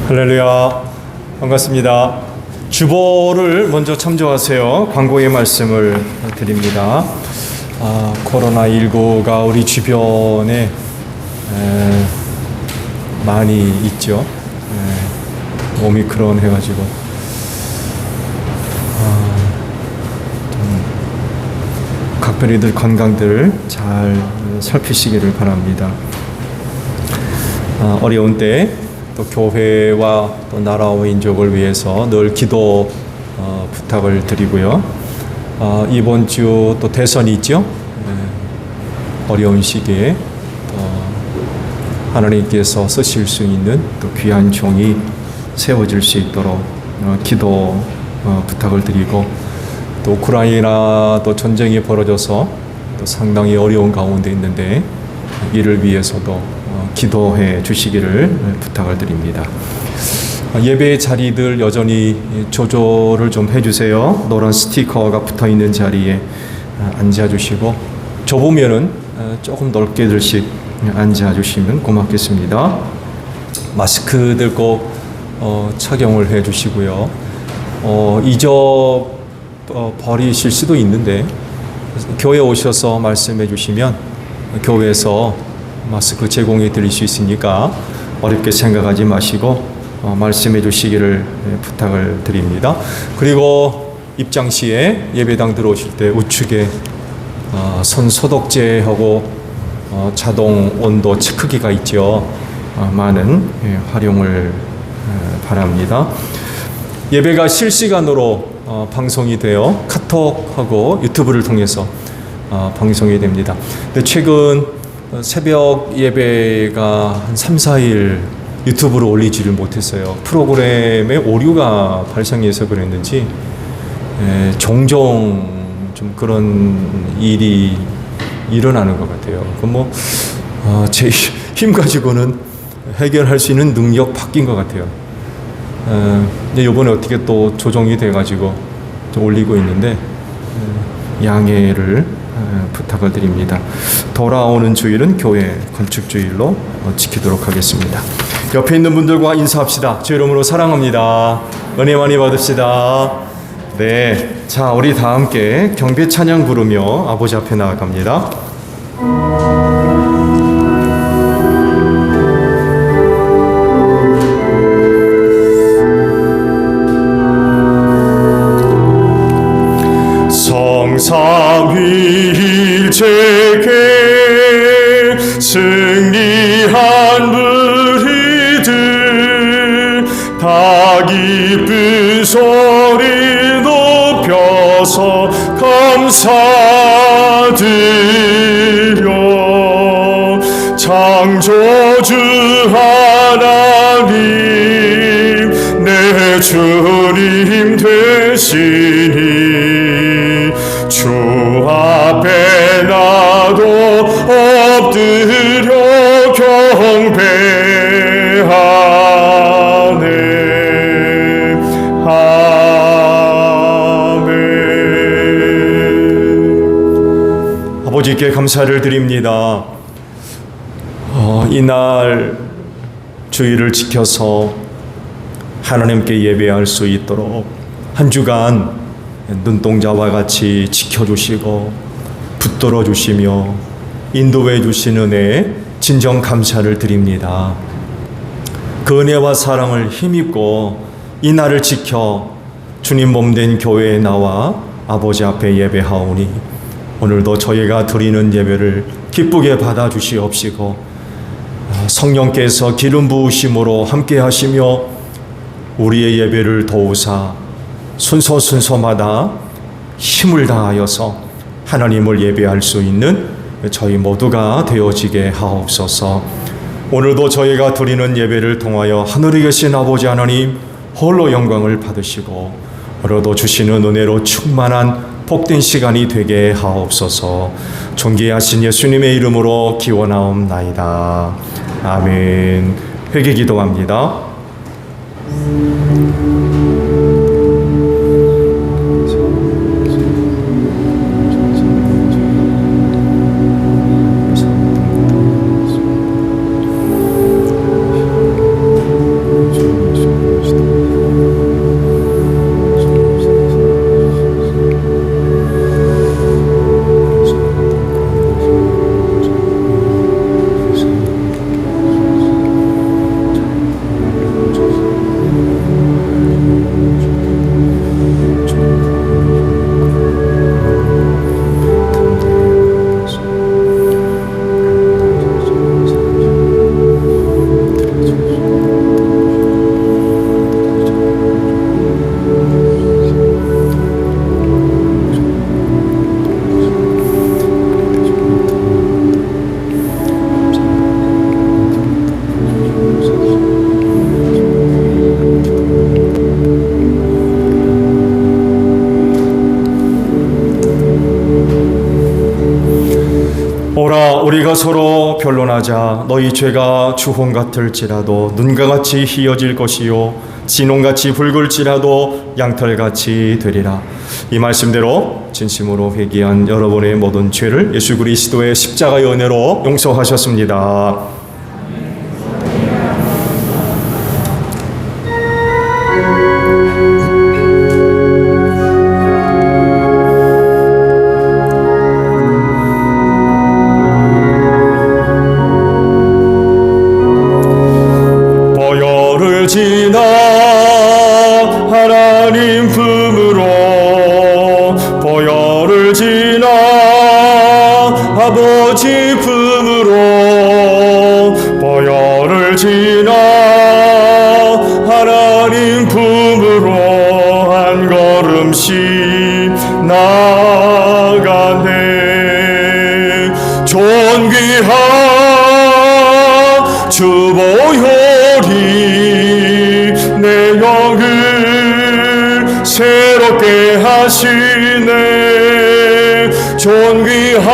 할렐루야, 반갑습니다. 주보를 먼저 참조하세요. 광고의 말씀을 드립니다. 코로나19가 우리 주변에 많이 있죠. 오미크론 해가지고 각별히들 건강들 잘 살피시기를 바랍니다. 어려운 때 또 교회와 또 나라와 민족을 위해서 늘 기도 부탁을 드리고요. 이번 주 또 대선이 있죠. 어려운 시기에 하나님께서 쓰실 수 있는 또 귀한 종이 세워질 수 있도록 기도 부탁을 드리고, 또 우크라이나 또 전쟁이 벌어져서 또 상당히 어려운 가운데 있는데 이를 위해서도 기도해 주시기를 부탁을 드립니다. 예배 자리들 여전히 조절을 좀 해주세요. 노란 스티커가 붙어 있는 자리에 앉아주시고, 좁으면은 조금 넓게들씩 앉아주시면 고맙겠습니다. 마스크들 꼭 착용을 해주시고요. 버리실 수도 있는데 교회 오셔서 말씀해 주시면 교회에서 마스크 제공해 드릴 수 있으니까 어렵게 생각하지 마시고 말씀해 주시기를 부탁을 드립니다. 그리고 입장 시에 예배당 들어오실 때 우측에 손 소독제하고 자동 온도 체크기가 있죠. 많은 활용을 바랍니다. 예배가 실시간으로 방송이 되어 카톡하고 유튜브를 통해서 방송이 됩니다. 근데 최근 새벽 예배가 한 3, 4일 유튜브로 올리지를 못했어요. 프로그램에 오류가 발생해서 그랬는지 종종 좀 그런 일이 일어나는 것 같아요. 그럼 제 힘 가지고는 해결할 수 있는 능력 바뀐 것 같아요. 이번에 어떻게 또 조정이 돼가지고 좀 올리고 있는데 양해를 부탁을 드립니다. 돌아오는 주일은 교회 건축주일로 지키도록 하겠습니다. 옆에 있는 분들과 인사합시다. 주 이름으로 사랑합니다. 은혜 많이 받읍시다. 네, 자, 우리 다 함께 경배 찬양 부르며 아버지 앞에 나아갑니다. 삼위일체계 승리한 무리들 다 기쁜 소리 높여서 감사드려. 창조주 하나님 내 주님 되시니 주 앞에 나도 엎드려 경배하네. 아멘. 아버지께 감사를 드립니다. 이날 주일을 지켜서 하나님께 예배할 수 있도록 한 주간 눈동자와 같이 지켜주시고 붙들어 주시며 인도해 주시는 은혜에 진정 감사를 드립니다. 그 은혜와 사랑을 힘입고 이 날을 지켜 주님 몸된 교회에 나와 아버지 앞에 예배하오니 오늘도 저희가 드리는 예배를 기쁘게 받아 주시옵시고 성령께서 기름 부으심으로 함께 하시며 우리의 예배를 도우사 순서마다 힘을 다하여서 하나님을 예배할 수 있는 저희 모두가 되어지게 하옵소서. 오늘도 저희가 드리는 예배를 통하여 하늘에 계신 아버지 하나님 홀로 영광을 받으시고 오늘도 주시는 은혜로 충만한 복된 시간이 되게 하옵소서. 존귀하신 예수님의 이름으로 기원하옵나이다. 아멘. 회개 기도합니다. 오라 우리가 서로 변론하자. 너희 죄가 주홍 같을지라도 눈과 같이 희어질 것이요 진홍같이 붉을지라도 양털같이 되리라. 이 말씀대로 진심으로 회개한 여러분의 모든 죄를 예수 그리스도의 십자가의 은혜로 용서하셨습니다. 지나 하나님 품으로 보혈을 지나 아버지 품으로 보혈을 지나 하나님 품으로 한 걸음씩 나가네. 존귀한 주 보혈이 내 영을 새롭게 하시네. 존귀한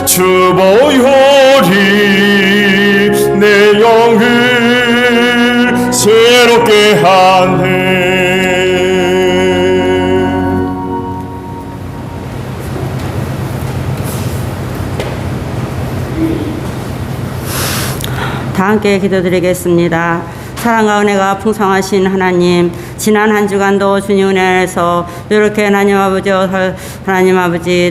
주 보혈이 내 영을 새롭게 하네. 다 함께 기도드리겠습니다. 사랑과 은혜가 풍성하신 하나님, 지난 한 주간도 주님 은혜 안에서 이렇게 하나님 아버지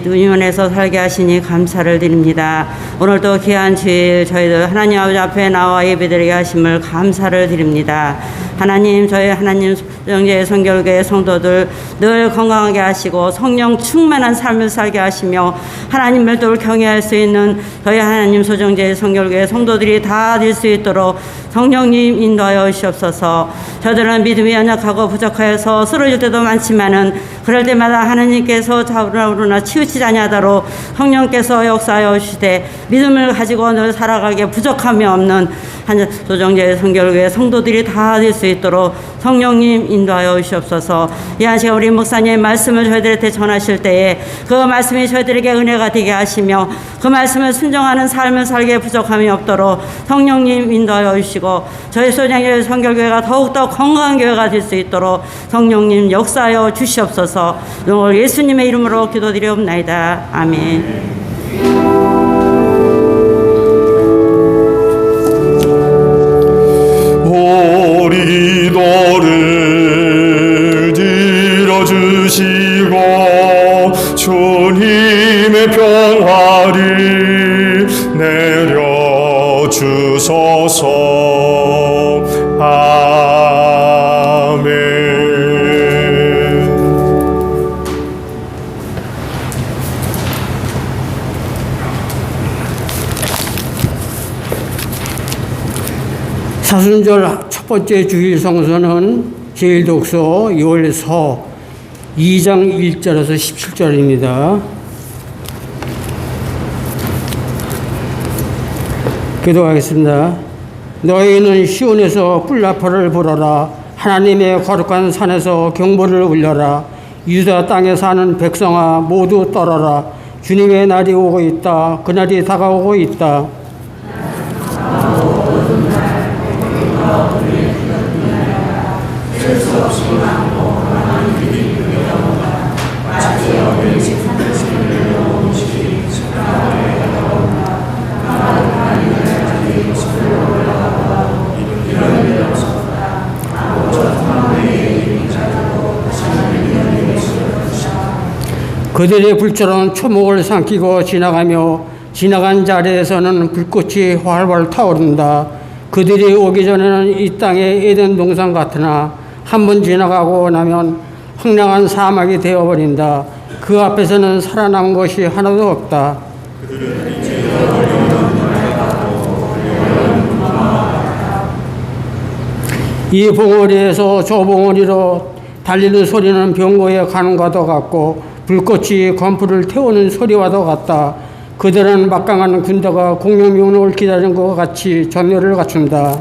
주님 안에서 살게 하시니 감사를 드립니다. 오늘도 귀한 주일 저희들 하나님 아버지 앞에 나와 예배드리게 하심을 감사를 드립니다. 하나님, 저희 하나님 영재 성결교회 성도들 늘 건강하게 하시고 성령 충만한 삶을 살게 하시며 하나님을 늘 경외할 수 있는 저희 하나님 소정제 성결교회 성도들이 다 될 수 있도록 성령님 인도하여 주시옵소서. 저들은 믿음이 연약하고 부족하여서 쓰러질 때도 많지만은 그럴 때마다 하나님께서 잡으나 치우치지 아니하도록 성령께서 역사하여 주시되 믿음을 가지고 늘 살아가게 부족함이 없는 한 소정제 성결교회 성도들이 다 될 수 있도록 성령님 인도하여 주시옵소서. 이 한 시간 우리 목사님의 말씀을 저희들한테 전하실 때에 그 말씀이 저희들에게 은혜가 되게 하시며 그 말씀을 순종하는 삶을 살게 부족함이 없도록 성령님 인도하여 주시고 저희 소정제 성결교회가 더욱더 건강한 교회가 될 수 있도록 성령님 역사하여 주시옵소서. 오늘 예수님의 이름으로 기도드리옵나이다. 아멘. 우리도를 들어주시고 주님의 평화를 내려주소서. 아멘. 사순절 첫 번째 주일 성서는 제1독서 6월서 2장 1절에서 17절입니다. 기도하겠습니다. 너희는 시온에서 뿔나팔을 불어라. 하나님의 거룩한 산에서 경보를 울려라. 유다 땅에 사는 백성아 모두 떨어라. 주님의 날이 오고 있다. 그날이 다가오고 있다. 그들의 불처럼 초목을 삼키고 지나가며 지나간 자리에서는 불꽃이 활활 타오른다. 그들이 오기 전에는 이 땅의 에덴 동산 같으나 한 번 지나가고 나면 황량한 사막이 되어버린다. 그 앞에서는 살아남은 것이 하나도 없다. 이 봉우리에서 저 봉우리로 달리는 소리는 병거에 가는 것과 같고 불꽃이 건풀을 태우는 소리와도 같다. 그들은 막강한 군대가 공룡명령을 기다리는 것 같이 전열을 갖춘다.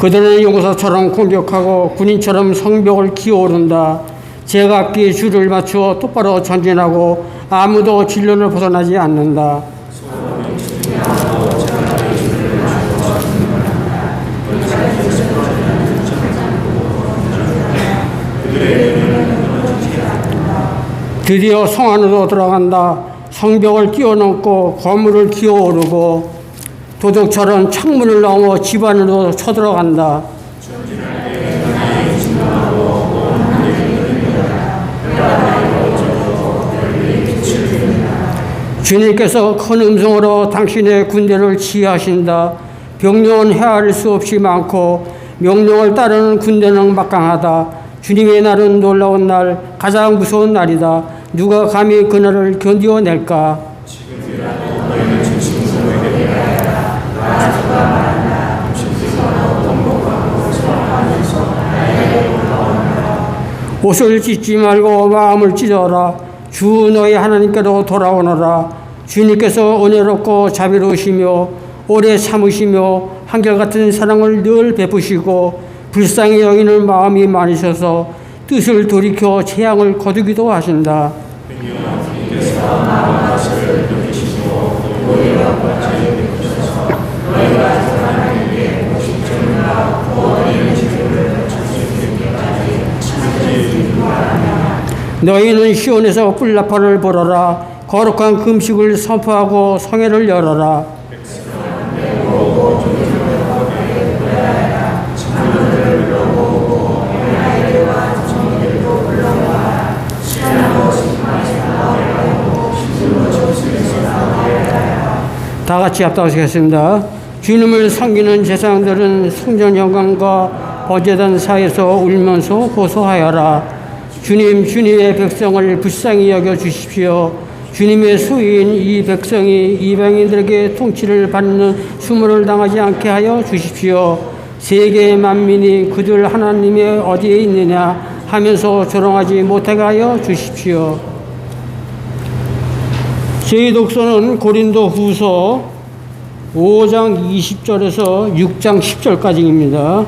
그들은 용사처럼 공격하고 군인처럼 성벽을 기어오른다. 제각기 줄을 맞추어 똑바로 전진하고 아무도 진로를 벗어나지 않는다. 드디어 성 안으로 들어간다. 성벽을 뛰어넘고 건물을 기어오르고 도둑처럼 창문을 넘어 집 안으로 쳐들어간다. 주님께서 큰 음성으로 당신의 군대를 지휘하신다. 병력은 헤아릴 수 없이 많고 명령을 따르는 군대는 막강하다. 주님의 날은 놀라운 날, 가장 무서운 날이다. 누가 감히 그날을 견디어낼까? 옷을 찢지 말고 마음을 찢어라. 주 너희 하나님께로 돌아오너라. 주님께서 은혜롭고 자비로우시며 오래 참으시며 한결같은 사랑을 늘 베푸시고 불쌍히 여기는 마음이 많으셔서 뜻을 돌이켜 재앙을 거두기도 하신다. 너희는 시온에서 뿔나팔을 불어라. 거룩한 금식을 선포하고 성회를 열어라. 다 같이 합독하시겠습니다. 주님을 섬기는 제사장들은 성전 영광과 번제단 사이에서 울면서 호소하여라. 주님, 주님의 백성을 불쌍히 여겨 주십시오. 주님의 소유인 이 백성이 이방인들에게 통치를 받는 수모를 당하지 않게 하여 주십시오. 세계 만민이 그들 하나님의 어디에 있느냐 하면서 조롱하지 못하게 하여 주십시오. 저희 독서는 고린도 후서 5장 20절에서 6장 10절까지입니다.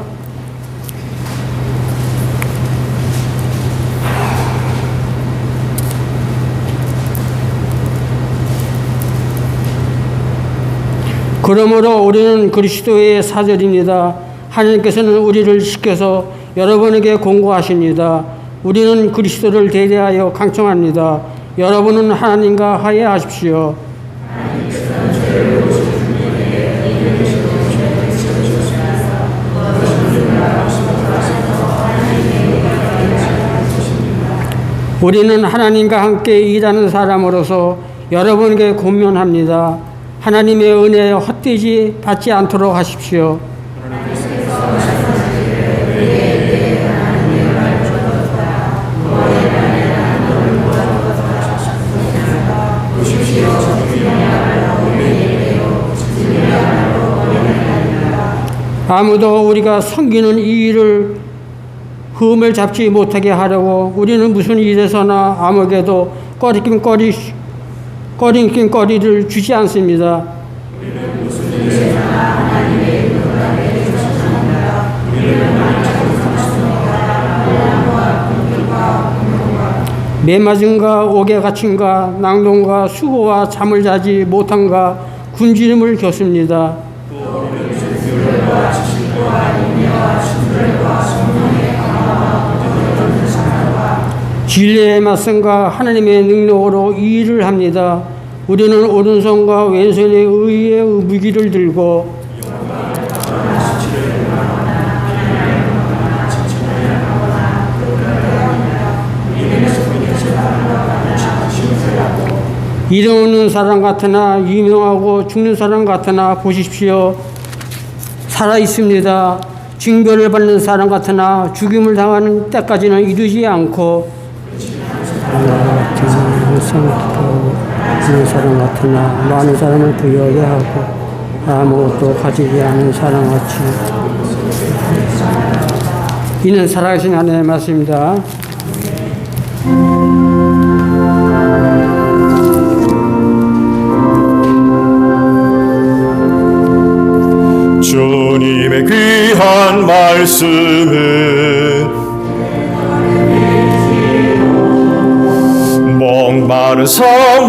그러므로 우리는 그리스도의 사절입니다. 하나님께서는 우리를 시켜서 여러분에게 공고하십니다. 우리는 그리스도를 대대하여 강청합니다. 여러분은 하나님과 화해하십시오. 우리는 하나님과 함께 일하는 사람으로서 여러분에게 권면합니다. 하나님의 은혜에 헛되지 받지 않도록 하십시오. 아무도 우리가 섬기는 이 일을 흠을 잡지 못하게 하려고 우리는 무슨 일에서나 아무에게도 꺼림낌거리를 주지 않습니다. 매맞음과 옥에 갇힘과 낭동과 수고와 잠을 자지 못함과 굶주림을 겪습니다. 진리의 말씀과 하나님의 능력으로 이 일을 합니다. 우리는 오른손과 왼손의 의의 무기를 들고 이름 없는 사람 같으나 유명하고 죽는 사람 같으나 보십시오. 살아 있습니다. 징벌을 받는 사람 같으나 죽임을 당하는 때까지는 이르지 않고 죽는 사람 같으나 많은 사람을 부여하게 하고 아무것도 가지지 않은 사람같이 이는 살아계신 하나님의 말씀입니다. 주님의 귀한 귀한 말씀은 목마른 사막길에서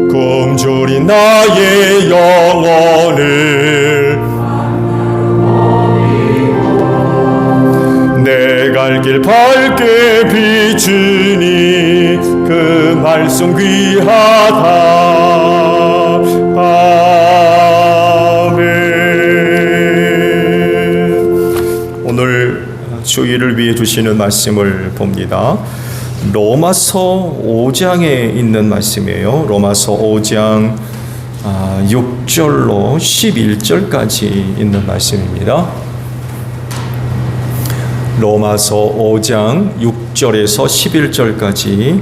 금줄이 나의 영혼을 내 갈 길 밝게 비추니 그 말씀 귀하다. 아멘. 오늘 주일을 위해 주시는 말씀을 봅니다. 로마서 5장에 있는 말씀이에요. 로마서 5장 6절로 11절까지 있는 말씀입니다. 로마서 5장 6절에서 11절까지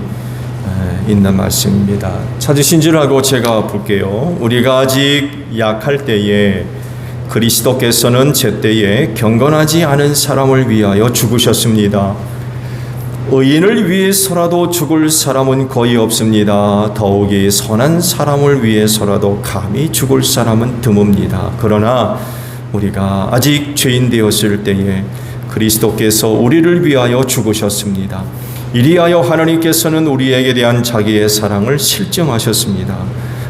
있는 말씀입니다. 찾으신 줄 알고 제가 볼게요. 우리가 아직 약할 때에 그리스도께서는 제때에 경건하지 않은 사람을 위하여 죽으셨습니다. 의인을 위해서라도 죽을 사람은 거의 없습니다. 더욱이 선한 사람을 위해서라도 감히 죽을 사람은 드뭅니다. 그러나 우리가 아직 죄인 되었을 때에 그리스도께서 우리를 위하여 죽으셨습니다. 이리하여 하나님께서는 우리에게 대한 자기의 사랑을 실증하셨습니다.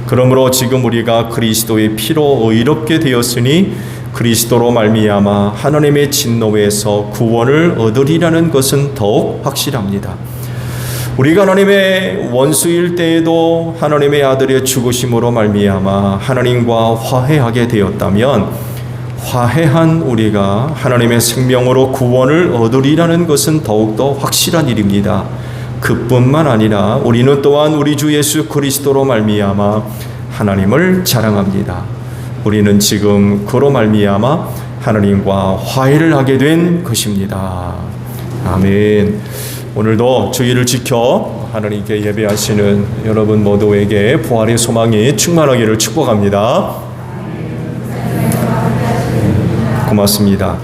그러므로 지금 우리가 그리스도의 피로 의롭게 되었으니 그리스도로 말미암아 하나님의 진노에서 구원을 얻으리라는 것은 더욱 확실합니다. 우리가 하나님의 원수일 때에도 하나님의 아들의 죽으심으로 말미암아 하나님과 화해하게 되었다면 화해한 우리가 하나님의 생명으로 구원을 얻으리라는 것은 더욱더 확실한 일입니다. 그뿐만 아니라 우리는 또한 우리 주 예수 그리스도로 말미암아 하나님을 자랑합니다. 우리는 지금 그로 말미암아 하나님과 화해를 하게 된 것입니다. 아멘. 오늘도 주의를 지켜 하나님께 예배하시는 여러분 모두에게 부활의 소망이 충만하기를 축복합니다. 고맙습니다.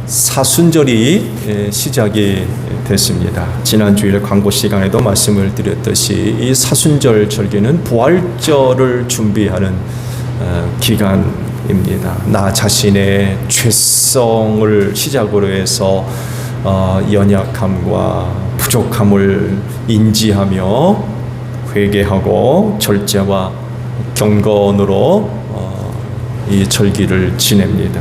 사순절이 시작이 됐습니다. 지난 주일 광고 시간에도 말씀을 드렸듯이 이 사순절 절기는 부활절을 준비하는 기간입니다. 나 자신의 죄성을 시작으로 해서 연약함과 부족함을 인지하며 회개하고 절제와 경건으로 이 절기를 지냅니다.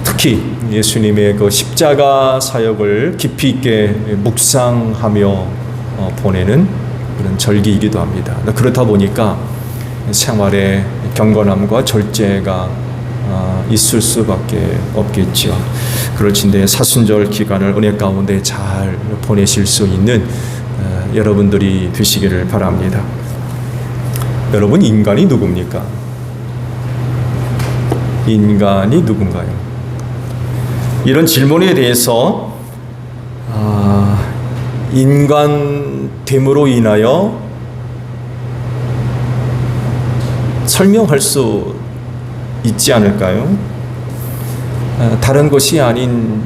특히 예수님의 그 십자가 사역을 깊이 있게 묵상하며 보내는 그런 절기이기도 합니다. 그렇다 보니까 생활에 경건함과 절제가 있을 수밖에 없겠죠. 그럴진데 사순절 기간을 은혜 가운데 잘 보내실 수 있는 여러분들이 되시기를 바랍니다. 여러분, 인간이 누굽니까? 인간이 누군가요? 이런 질문에 대해서 인간됨으로 인하여 설명할 수 있지 않을까요? 다른 것이 아닌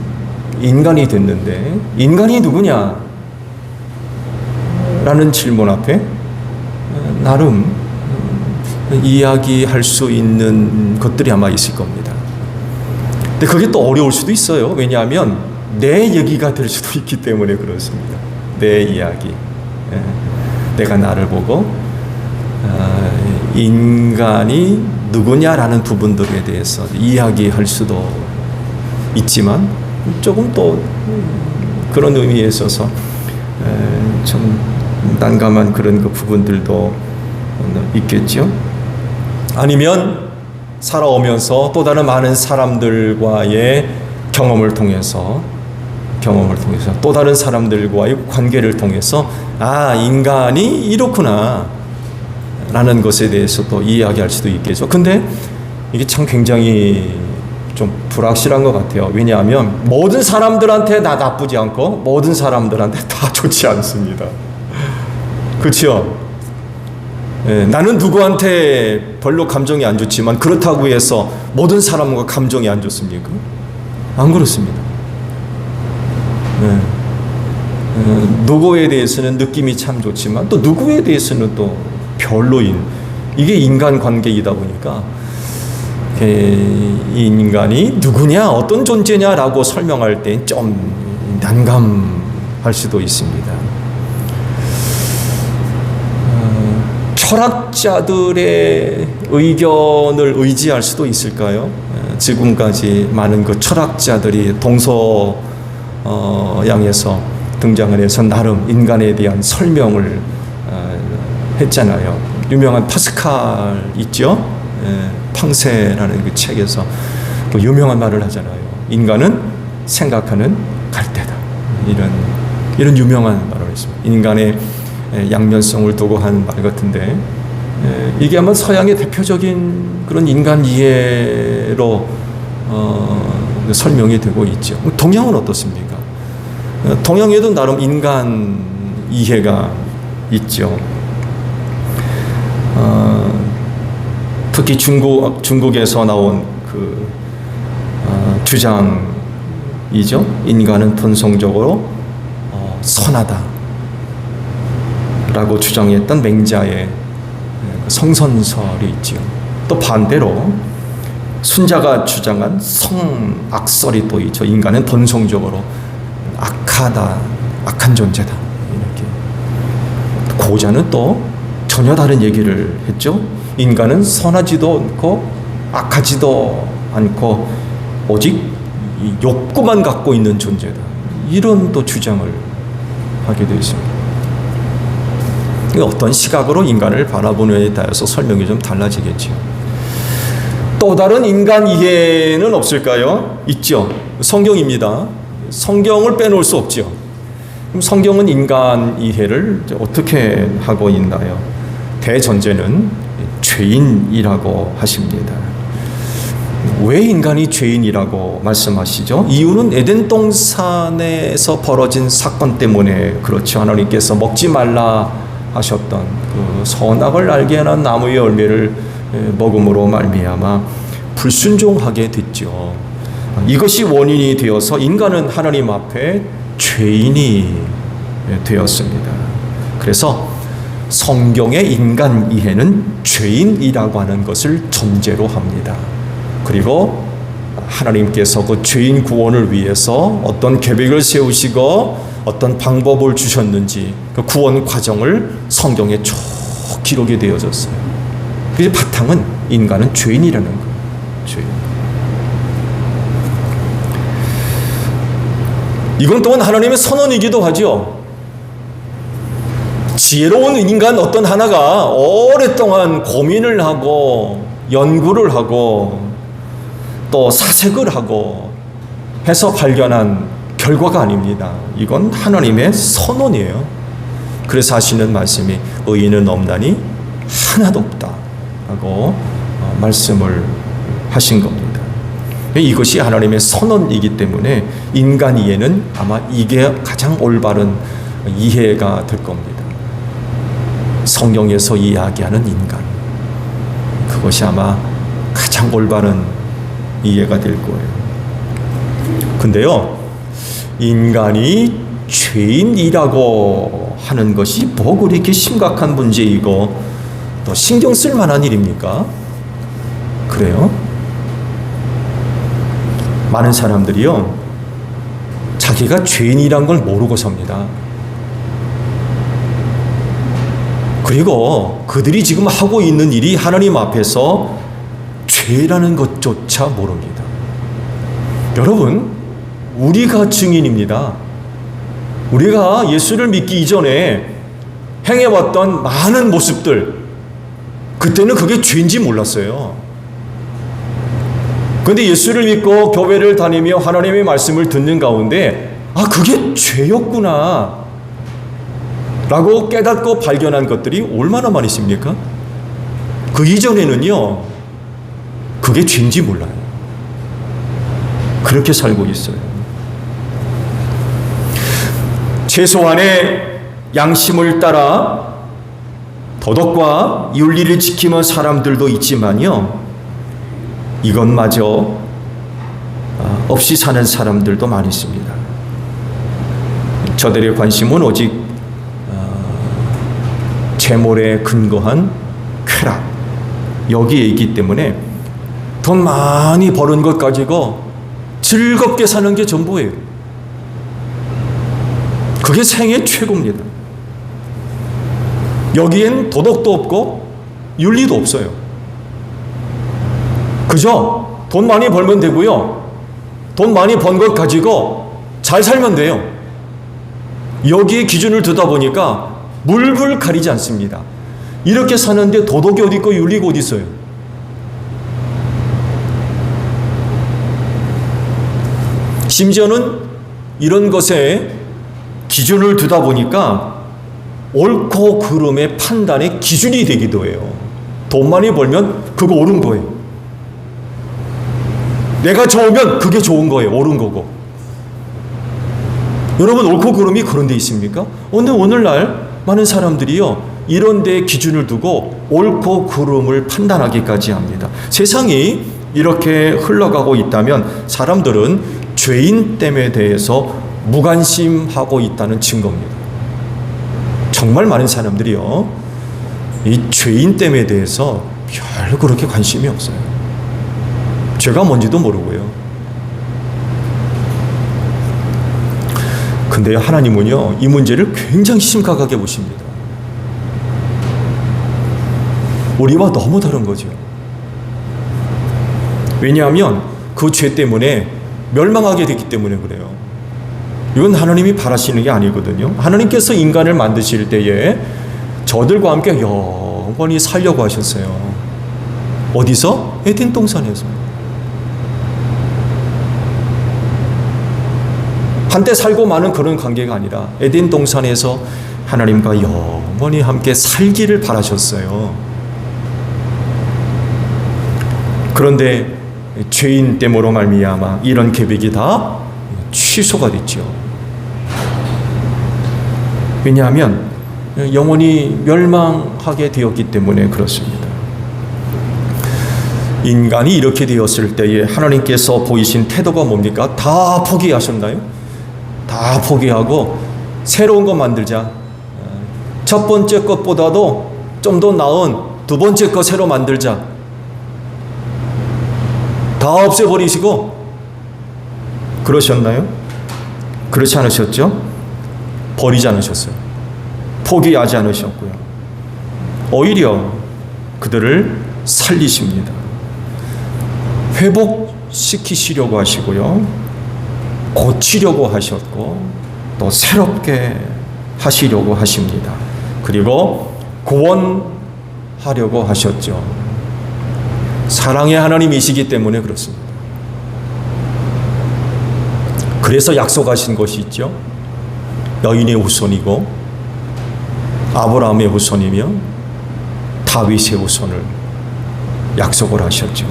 인간이 됐는데 인간이 누구냐? 라는 질문 앞에 나름 이야기할 수 있는 것들이 아마 있을 겁니다. 근데 그게 또 어려울 수도 있어요. 왜냐하면 내 얘기가 될 수도 있기 때문에 그렇습니다. 내 이야기. 내가 나를 보고 인간이 누구냐라는 부분들에 대해서 이야기할 수도 있지만 조금 또 그런 의미에 있어서 좀 난감한 그런 그 부분들도 있겠죠. 아니면 살아오면서 또 다른 많은 사람들과의 경험을 통해서 또 다른 사람들과의 관계를 통해서 인간이 이렇구나 라는 것에 대해서 또 이야기할 수도 있겠죠. 근데 이게 참 굉장히 좀 불확실한 것 같아요. 왜냐하면 모든 사람들한테 다 나쁘지 않고 모든 사람들한테 다 좋지 않습니다. 그렇죠? 나는 누구한테 별로 감정이 안 좋지만 그렇다고 해서 모든 사람과 감정이 안 좋습니까? 안 그렇습니다. 누구에 대해서는 느낌이 참 좋지만 또 누구에 대해서는 또 별로인 이게 인간관계이다 보니까 이 인간이 누구냐, 어떤 존재냐라고 설명할 때 좀 난감할 수도 있습니다. 철학자들의 의견을 의지할 수도 있을까요? 지금까지 많은 그 철학자들이 동서양에서 등장을 해서 나름 인간에 대한 설명을 했잖아요. 유명한 파스칼 있죠? 팡세라는 그 책에서 그 유명한 말을 하잖아요. 인간은 생각하는 갈대다. 이런 유명한 말을 했습니다. 인간의 양면성을 두고 한 말 같은데, 이게 아마 서양의 대표적인 그런 인간 이해로 설명이 되고 있죠. 동양은 어떻습니까? 동양에도 나름 인간 이해가 있죠. 특히 중국에서 나온 그 주장이죠. 인간은 본성적으로 선하다 라고 주장했던 맹자의 성선설이 있죠. 또 반대로 순자가 주장한 성악설이 또 있죠. 인간은 본성적으로 악하다, 악한 존재다. 이렇게. 고자는 또 전혀 다른 얘기를 했죠. 인간은 선하지도 않고 악하지도 않고 오직 욕구만 갖고 있는 존재다. 이런 또 주장을 하게 되어 있습니다. 어떤 시각으로 인간을 바라보느냐에 따라서 설명이 좀 달라지겠죠. 또 다른 인간 이해는 없을까요? 있죠. 성경입니다. 성경을 빼놓을 수 없죠. 그럼 성경은 인간 이해를 어떻게 하고 있나요? 대전제는 죄인이라고 하십니다. 왜 인간이 죄인이라고 말씀하시죠? 이유는 에덴 동산에서 벌어진 사건 때문에 그렇죠. 하나님께서 먹지 말라 하셨던 그 선악을 알게 하는 나무의 열매를 먹음으로 말미암아 불순종하게 됐죠. 이것이 원인이 되어서 인간은 하나님 앞에 죄인이 되었습니다. 그래서 성경의 인간 이해는 죄인이라고 하는 것을 전제로 합니다. 그리고 하나님께서 그 죄인 구원을 위해서 어떤 계획을 세우시고 어떤 방법을 주셨는지 그 구원 과정을 성경에 쭉 기록이 되어졌어요. 그래서 바탕은 인간은 죄인이라는 거예요. 죄인. 이건 또한 하나님의 선언이기도 하죠. 지혜로운 인간 어떤 하나가 오랫동안 고민을 하고 연구를 하고 또 사색을 하고 해서 발견한 결과가 아닙니다. 이건 하나님의 선언이에요. 그래서 하시는 말씀이 의인은 없나니 하나도 없다 라고 말씀을 하신 겁니다. 이것이 하나님의 선언이기 때문에 인간 이해는 아마 이게 가장 올바른 이해가 될 겁니다. 성경에서 이야기하는 인간, 그것이 아마 가장 올바른 이해가 될 거예요. 근데요, 인간이 죄인이라고 하는 것이 뭐 그렇게 심각한 문제이고 또 신경 쓸 만한 일입니까? 그래요? 많은 사람들이요, 자기가 죄인이란 걸 모르고 삽니다. 그리고 그들이 지금 하고 있는 일이 하나님 앞에서 죄라는 것조차 모릅니다. 여러분, 우리가 증인입니다. 우리가 예수를 믿기 이전에 행해왔던 많은 모습들, 그때는 그게 죄인지 몰랐어요. 그런데 예수를 믿고 교회를 다니며 하나님의 말씀을 듣는 가운데 그게 죄였구나 라고 깨닫고 발견한 것들이 얼마나 많이 있습니까? 그 이전에는요, 그게 죄인지 몰라요. 그렇게 살고 있어요. 최소한의 양심을 따라 도덕과 윤리를 지키는 사람들도 있지만요, 이것마저 없이 사는 사람들도 많이 있습니다. 저들의 관심은 오직 재물에 근거한 쾌락, 여기에 있기 때문에 돈 많이 버는 것 가지고 즐겁게 사는 게 전부예요. 그게 생애 최고입니다. 여기엔 도덕도 없고 윤리도 없어요. 그죠? 돈 많이 벌면 되고요. 돈 많이 번 것 가지고 잘 살면 돼요. 여기에 기준을 두다 보니까 물불 가리지 않습니다. 이렇게 사는데 도덕이 어디 있고 윤리가 어디 있어요? 심지어는 이런 것에 기준을 두다 보니까 옳고 그름의 판단의 기준이 되기도 해요. 돈 많이 벌면 그거 옳은 거예요. 내가 좋으면 그게 좋은 거예요. 옳은 거고. 여러분, 옳고 그름이 그런 데 있습니까? 근데 오늘날 많은 사람들이요, 이런 데 기준을 두고 옳고 그름을 판단하기까지 합니다. 세상이 이렇게 흘러가고 있다면 사람들은 죄인됨에 대해서 무관심하고 있다는 증거입니다. 정말 많은 사람들이요, 이 죄인됨에 대해서 별 그렇게 관심이 없어요. 죄가 뭔지도 모르고요. 근데 하나님은요, 이 문제를 굉장히 심각하게 보십니다. 우리와 너무 다른 거죠. 왜냐하면 그 죄 때문에 멸망하게 됐기 때문에 그래요. 이건 하나님이 바라시는 게 아니거든요. 하나님께서 인간을 만드실 때에 저들과 함께 영원히 살려고 하셨어요. 어디서? 에덴 동산에서. 한때 살고 마는 그런 관계가 아니라 에덴 동산에서 하나님과 영원히 함께 살기를 바라셨어요. 그런데 죄인 때문에 말미암아 이런 계획이 다 취소가 됐죠. 왜냐하면 영원히 멸망하게 되었기 때문에 그렇습니다. 인간이 이렇게 되었을 때에 하나님께서 보이신 태도가 뭡니까? 다 포기하셨나요? 다 포기하고 새로운 거 만들자. 첫 번째 것보다도 좀 더 나은 두 번째 거 새로 만들자. 다 없애버리시고 그러셨나요? 그렇지 않으셨죠? 버리지 않으셨어요. 포기하지 않으셨고요. 오히려 그들을 살리십니다. 회복시키시려고 하시고요. 고치려고 하셨고 또 새롭게 하시려고 하십니다. 그리고 구원하려고 하셨죠. 사랑의 하나님이시기 때문에 그렇습니다. 그래서 약속하신 것이 있죠. 여인의 후손이고 아브라함의 후손이며 다윗의 후손을 약속을 하셨죠.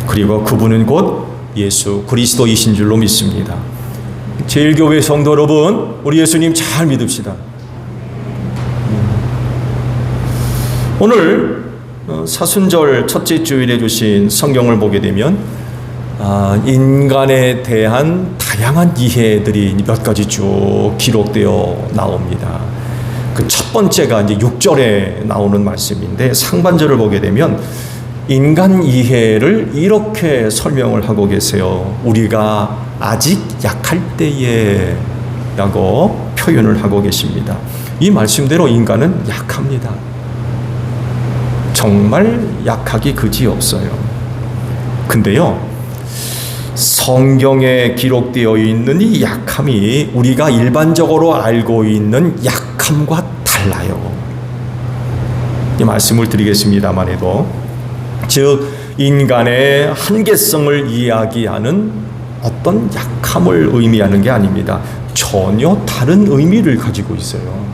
그리고 그분은 곧 예수 그리스도이신 줄로 믿습니다. 제일교회 성도 여러분, 우리 예수님 잘 믿읍시다. 오늘 사순절 첫째 주일에 주신 성경을 보게 되면 인간에 대한 다양한 이해들이 몇 가지 쭉 기록되어 나옵니다. 그 첫 번째가 이제 6절에 나오는 말씀인데 상반절을 보게 되면 인간 이해를 이렇게 설명을 하고 계세요. 우리가 아직 약할 때에 라고 표현을 하고 계십니다. 이 말씀대로 인간은 약합니다. 정말 약하기 그지없어요. 근데요, 성경에 기록되어 있는 이 약함이 우리가 일반적으로 알고 있는 약함과 달라요. 이 말씀을 드리겠습니다만 해도, 즉 인간의 한계성을 이야기하는 어떤 약함을 의미하는 게 아닙니다. 전혀 다른 의미를 가지고 있어요.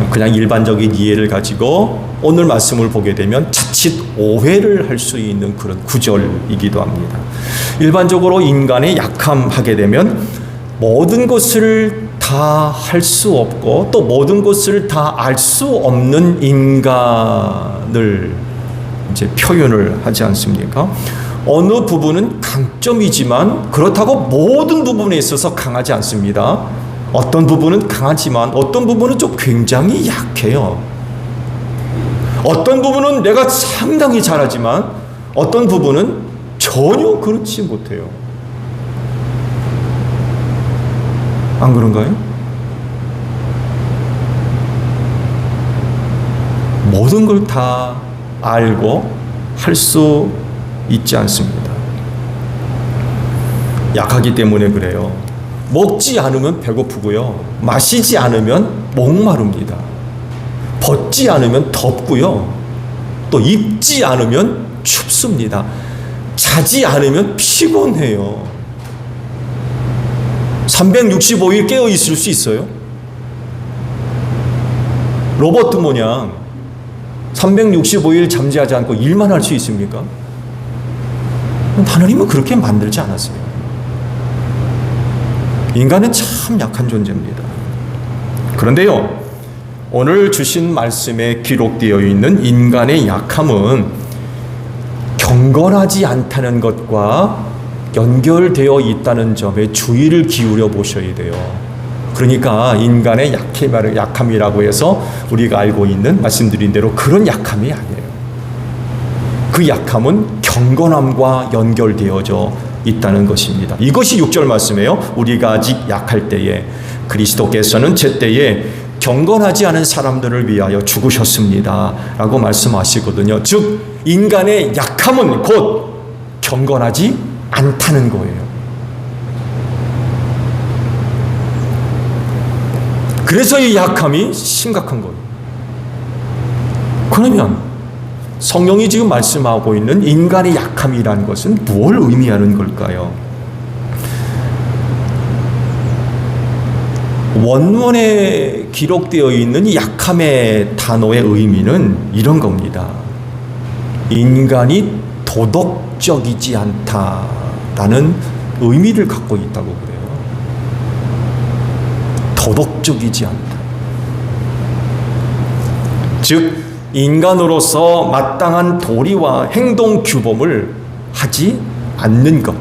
그냥 일반적인 이해를 가지고 오늘 말씀을 보게 되면 자칫 오해를 할 수 있는 그런 구절이기도 합니다. 일반적으로 인간의 약함하게 되면 모든 것을 다 할 수 없고 또 모든 것을 다 알 수 없는 인간을 이제 표현을 하지 않습니까? 어느 부분은 강점이지만 그렇다고 모든 부분에 있어서 강하지 않습니다. 어떤 부분은 강하지만 어떤 부분은 좀 굉장히 약해요. 어떤 부분은 내가 상당히 잘하지만 어떤 부분은 전혀 그렇지 못해요. 안 그런가요? 모든 걸 다 알고 할 수 있지 않습니다. 약하기 때문에 그래요. 먹지 않으면 배고프고요. 마시지 않으면 목마릅니다. 벗지 않으면 덥고요. 또 입지 않으면 춥습니다. 자지 않으면 피곤해요. 365일 깨어 있을 수 있어요? 로버트 모냥 365일 잠자지 않고 일만 할 수 있습니까? 하나님은 그렇게 만들지 않았어요. 인간은 참 약한 존재입니다. 그런데요, 오늘 주신 말씀에 기록되어 있는 인간의 약함은 경건하지 않다는 것과 연결되어 있다는 점에 주의를 기울여 보셔야 돼요. 그러니까 인간의 약함이라고 해서 우리가 알고 있는 말씀드린 대로 그런 약함이 아니에요. 그 약함은 경건함과 연결되어져 있다는 것입니다. 이것이 6절 말씀이에요. 우리가 아직 약할 때에 그리스도께서는 제때에 경건하지 않은 사람들을 위하여 죽으셨습니다 라고 말씀하시거든요. 즉 인간의 약함은 곧 경건하지 않다는 거예요. 그래서 이 약함이 심각한 거예요. 그러면 성령이 지금 말씀하고 있는 인간의 약함이라는 것은 무엇을 의미하는 걸까요? 원문에 기록되어 있는 이 약함의 단어의 의미는 이런 겁니다. 인간이 도덕적이지 않다라는 의미를 갖고 있다고 그래요. 도덕적이지 않다. 즉 인간으로서 마땅한 도리와 행동 규범을 하지 않는 것.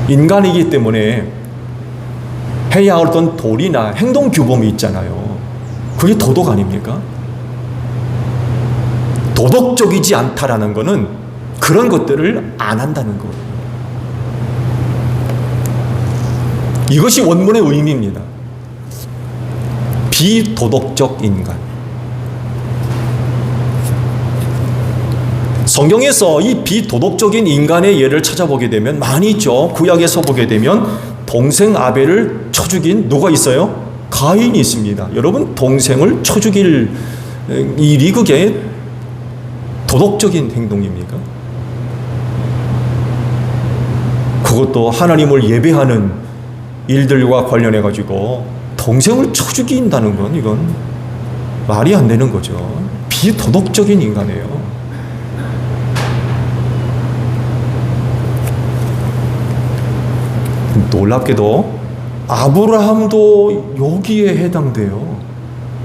인간이기 때문에 해야 할 어떤 도리나 행동 규범이 있잖아요. 그게 도덕 아닙니까? 도덕적이지 않다라는 것은 그런 것들을 안 한다는 거예요. 이것이 원문의 의미입니다. 비도덕적 인간. 성경에서 이 비도덕적인 인간의 예를 찾아보게 되면 많이 있죠. 구약에서 보게 되면 동생 아벨을 쳐 죽인 누가 있어요? 가인이 있습니다. 여러분, 동생을 쳐 죽일 일이 그게 도덕적인 행동입니까? 그것도 하나님을 예배하는 일들과 관련해 가지고 동생을 쳐 죽인다는 건 이건 말이 안 되는 거죠. 비도덕적인 인간이에요. 놀랍게도 아브라함도 여기에 해당돼요.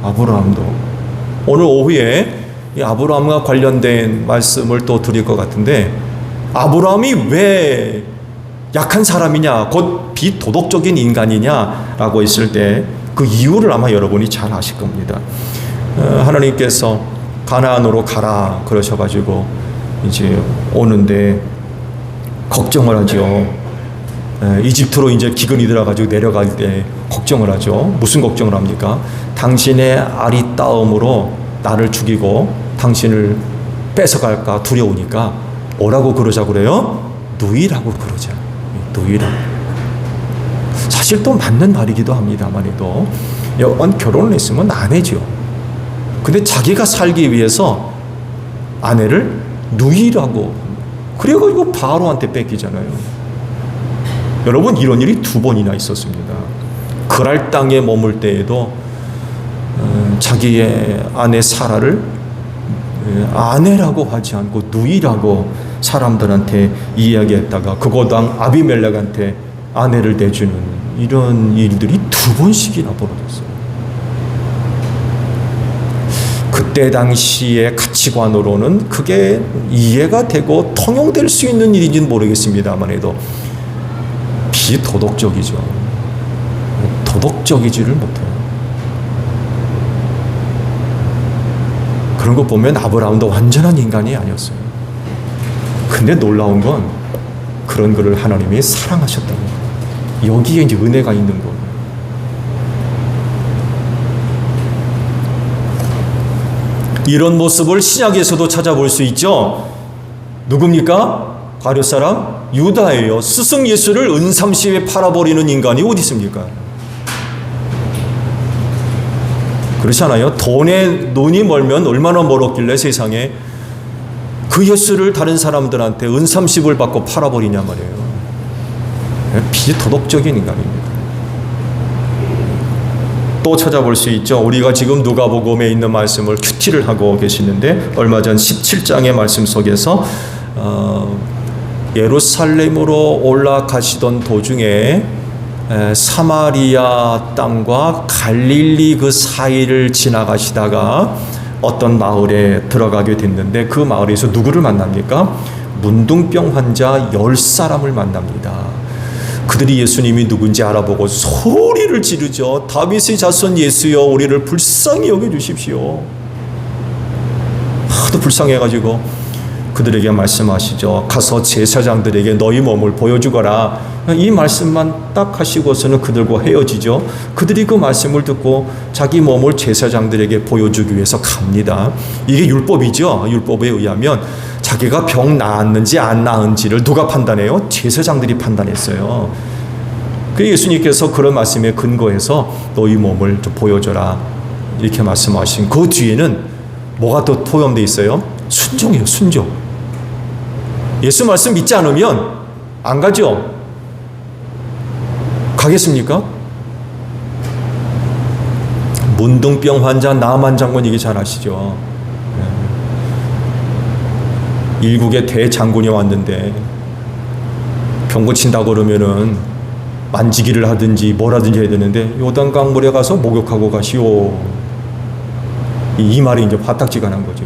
아브라함도. 오늘 오후에 이 아브라함과 관련된 말씀을 또 드릴 것 같은데, 아브라함이 왜 약한 사람이냐, 곧 비도덕적인 인간이냐라고 했을 때 그 이유를 아마 여러분이 잘 아실 겁니다. 하나님께서 가나안으로 가라 그러셔가지고 이제 오는데 걱정을 하죠. 이집트로 이제 기근이 들어가지고 내려갈 때 걱정을 하죠. 무슨 걱정을 합니까? 당신의 아리따움으로 나를 죽이고 당신을 뺏어갈까 두려우니까 뭐라고 그러자 그래요? 누이라고 그러자. 누이라고. 사실 또 맞는 말이기도 합니다만 해도 여건 결혼을 했으면 아내죠. 근데 자기가 살기 위해서 아내를 누이라고 그래가지고 바로한테 뺏기잖아요. 여러분, 이런 일이 2번이나 있었습니다. 그랄 땅에 머물 때에도 자기의 아내 사라를 아내라고 하지 않고 누이라고 사람들한테 이야기했다가 그고당 아비멜렉한테 아내를 내주는 이런 일들이 2번씩이나 벌어졌어요. 그때 당시의 가치관으로는 그게 이해가 되고 통용될 수 있는 일인지는 모르겠습니다만 해도 비도덕적이죠. 도덕적이지를 못해요. 그런 것 보면 아브라함도 완전한 인간이 아니었어요. 근데 놀라운 건 그런 그를 하나님이 사랑하셨다는 거예요. 여기에 이제 은혜가 있는 거예요. 이런 모습을 신약에서도 찾아볼 수 있죠. 누굽니까? 가룟 사람 유다예요. 스승 예수를 은삼십에 팔아버리는 인간이 어디 있습니까? 그렇잖아요. 돈이 멀면 얼마나 멀었길래 세상에 그 예수를 다른 사람들한테 은삼십을 받고 팔아버리냐 말이에요. 비도덕적인 인간입니다. 또 찾아볼 수 있죠. 우리가 지금 누가복음에 있는 말씀을 큐티를 하고 계시는데 얼마 전 17장의 말씀 속에서 예루살렘으로 올라가시던 도중에 사마리아 땅과 갈릴리 그 사이를 지나가시다가 어떤 마을에 들어가게 됐는데 그 마을에서 누구를 만납니까? 문둥병 환자 10사람을 만납니다. 그들이 예수님이 누군지 알아보고 소리를 지르죠. 다윗의 자손 예수여 우리를 불쌍히 여겨주십시오. 하도 불쌍해가지고 그들에게 말씀하시죠. 가서 제사장들에게 너희 몸을 보여주거라. 이 말씀만 딱 하시고서는 그들과 헤어지죠. 그들이 그 말씀을 듣고 자기 몸을 제사장들에게 보여주기 위해서 갑니다. 이게 율법이죠. 율법에 의하면 자기가 병 나았는지 안 나은지를 누가 판단해요? 제사장들이 판단했어요. 그 예수님께서 그런 말씀에 근거해서 너희 몸을 좀 보여줘라 이렇게 말씀하신 그 뒤에는 뭐가 또 포함되어 있어요? 순종이에요. 순종. 예수 말씀 믿지 않으면 안 가죠. 가겠습니까? 문둥병 환자 나만 장군 얘기 잘 아시죠? 일국의 대장군이 왔는데 병 고친다고 그러면은 만지기를 하든지 뭐라든지 해야 되는데 요단강물에 가서 목욕하고 가시오. 이 말이 이제 화딱지근한 거죠.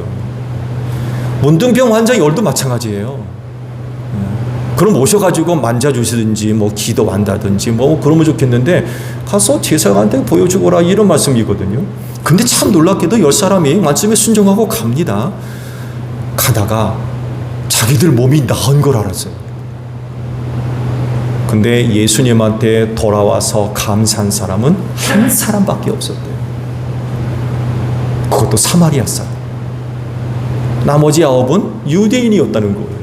문둥병 환자 열도 마찬가지예요. 그럼 오셔가지고 만져주시든지 뭐 기도한다든지 뭐 그러면 좋겠는데 가서 제사장한테 보여주거라 이런 말씀이거든요. 근데 참 놀랍게도 10사람이 말씀에 순종하고 갑니다. 가다가 자기들 몸이 나은 걸 알았어요. 근데 예수님한테 돌아와서 감사한 사람은 한 사람밖에 없었대요. 그것도 사마리아 사람. 나머지 9은 유대인이었다는 거예요.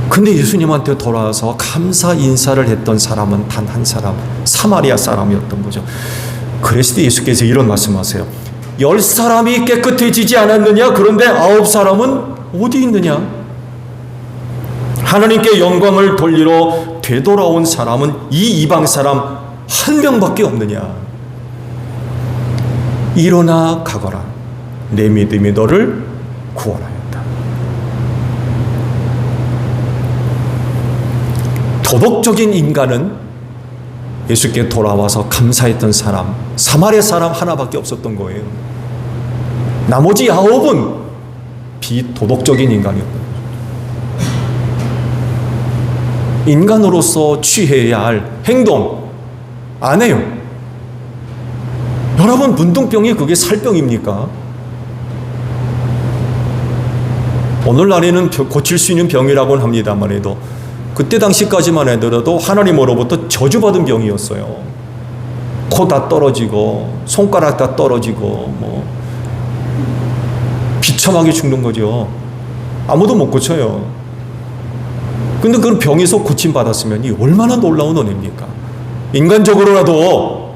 근데 예수님한테 돌아와서 감사 인사를 했던 사람은 단 한 사람, 사마리아 사람이었던 거죠. 그랬을 때 예수께서 이런 말씀하세요. 10사람이 깨끗해지지 않았느냐? 그런데 9사람은 어디 있느냐? 하나님께 영광을 돌리러 되돌아온 사람은 이 이방 사람 한 명밖에 없느냐? 일어나 가거라. 내 믿음이 너를 구원하였다. 도덕적인 인간은 예수께 돌아와서 감사했던 사람, 사마리아 사람 하나밖에 없었던 거예요. 나머지 9은 비도덕적인 인간이었던 거죠. 인간으로서 취해야 할 행동 안 해요. 여러분, 문둥병이 그게 살병입니까? 오늘날에는 고칠 수 있는 병이라고는 합니다만 해도 그때 당시까지만 해더라도 하나님으로부터 저주받은 병이었어요. 코 다 떨어지고 손가락 다 떨어지고 뭐 비참하게 죽는 거죠. 아무도 못 고쳐요. 근데 그런 병에서 고침받았으면 이 얼마나 놀라운 은혜입니까? 인간적으로라도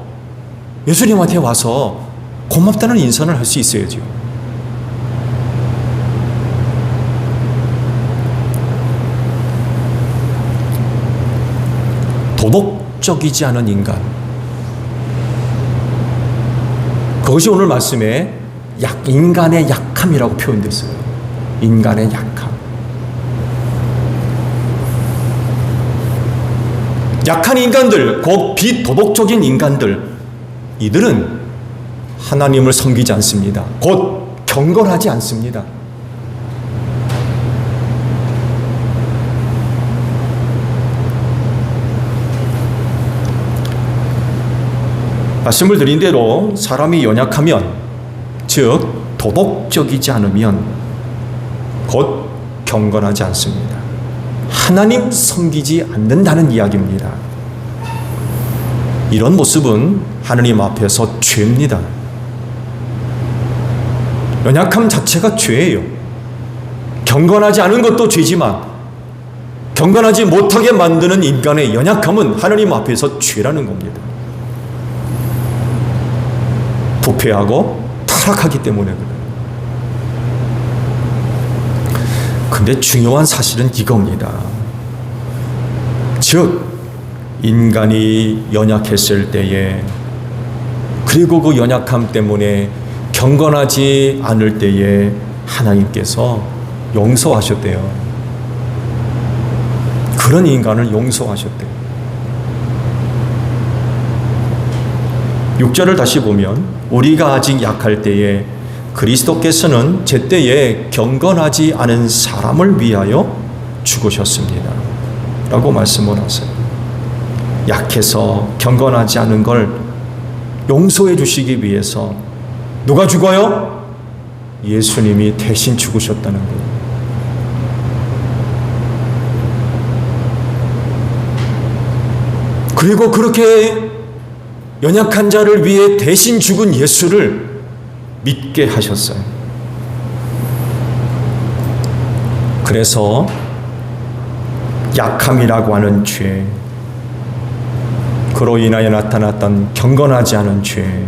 예수님한테 와서 고맙다는 인사를 할 수 있어야죠. 도덕적이지 않은 인간. 그것이 오늘 말씀에 인간의 약함이라고 표현됐어요. 인간의 약함. 약한 인간들, 곧 비도덕적인 인간들, 이들은 하나님을 섬기지 않습니다. 곧 경건하지 않습니다. 말씀을 드린 대로 사람이 연약하면, 즉 도덕적이지 않으면 곧 경건하지 않습니다. 하나님 섬기지 않는다는 이야기입니다. 이런 모습은 하나님 앞에서 죄입니다. 연약함 자체가 죄예요. 경건하지 않은 것도 죄지만 경건하지 못하게 만드는 인간의 연약함은 하나님 앞에서 죄라는 겁니다. 부패하고 타락하기 때문에 그래요. 근데 중요한 사실은 이겁니다. 즉 인간이 연약했을 때에 그리고 그 연약함 때문에 경건하지 않을 때에 하나님께서 용서하셨대요. 그런 인간을 용서하셨대요. 6절을 다시 보면 우리가 아직 약할 때에 그리스도께서는 제때에 경건하지 않은 사람을 위하여 죽으셨습니다. 라고 말씀을 하세요. 약해서 경건하지 않은 걸 용서해 주시기 위해서 누가 죽어요? 예수님이 대신 죽으셨다는 거예요. 그리고 그렇게 연약한 자를 위해 대신 죽은 예수를 믿게 하셨어요. 그래서 약함이라고 하는 죄, 그로 인하여 나타났던 경건하지 않은 죄,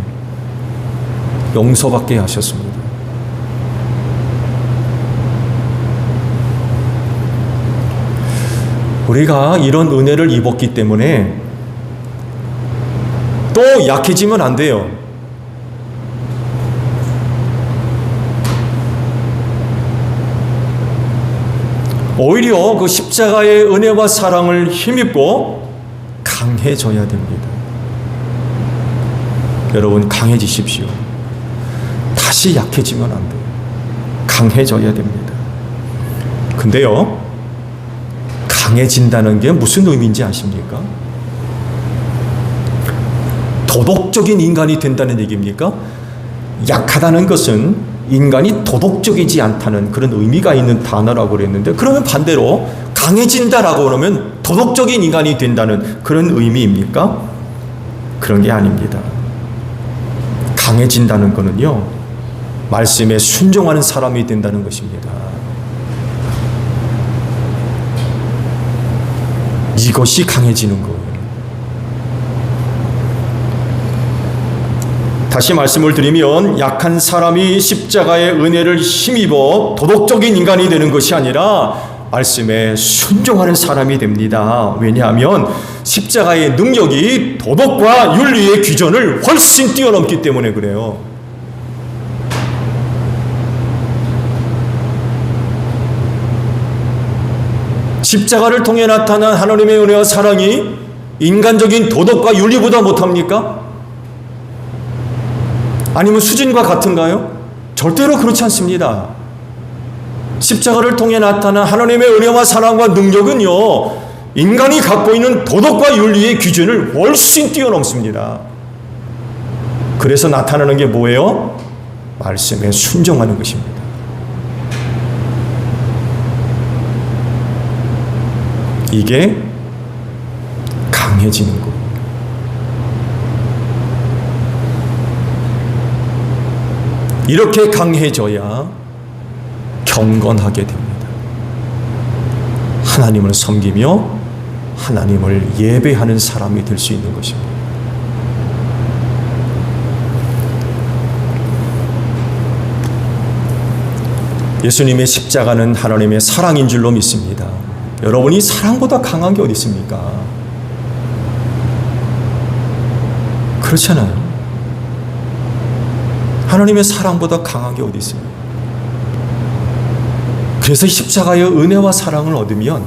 용서받게 하셨습니다. 우리가 이런 은혜를 입었기 때문에 또 약해지면 안 돼요. 오히려 그 십자가의 은혜와 사랑을 힘입고 강해져야 됩니다. 여러분 강해지십시오. 다시 약해지면 안 돼요. 강해져야 됩니다. 근데요, 강해진다는 게 무슨 의미인지 아십니까? 도덕적인 인간이 된다는 얘기입니까? 약하다는 것은 인간이 도덕적이지 않다는 그런 의미가 있는 단어라고 그랬는데, 그러면 반대로 강해진다라고 그러면 도덕적인 인간이 된다는 그런 의미입니까? 그런 게 아닙니다. 강해진다는 것은요, 말씀에 순종하는 사람이 된다는 것입니다. 이것이 강해지는 거예요. 다시 말씀을 드리면 약한 사람이 십자가의 은혜를 힘입어 도덕적인 인간이 되는 것이 아니라 말씀에 순종하는 사람이 됩니다. 왜냐하면 십자가의 능력이 도덕과 윤리의 기준을 훨씬 뛰어넘기 때문에 그래요. 십자가를 통해 나타난 하나님의 은혜와 사랑이 인간적인 도덕과 윤리보다 못합니까? 아니면 수준과 같은가요? 절대로 그렇지 않습니다. 십자가를 통해 나타난 하나님의 은혜와 사랑과 능력은요, 인간이 갖고 있는 도덕과 윤리의 기준을 훨씬 뛰어넘습니다. 그래서 나타나는 게 뭐예요? 말씀에 순종하는 것입니다. 이게 강해지는 것. 이렇게 강해져야 경건하게 됩니다. 하나님을 섬기며 하나님을 예배하는 사람이 될 수 있는 것입니다. 예수님의 십자가는 하나님의 사랑인 줄로 믿습니다. 여러분이 사랑보다 강한 게 어디 있습니까? 그렇잖아요. 하나님의 사랑보다 강한 게 어디 있습니까? 그래서 십자가의 은혜와 사랑을 얻으면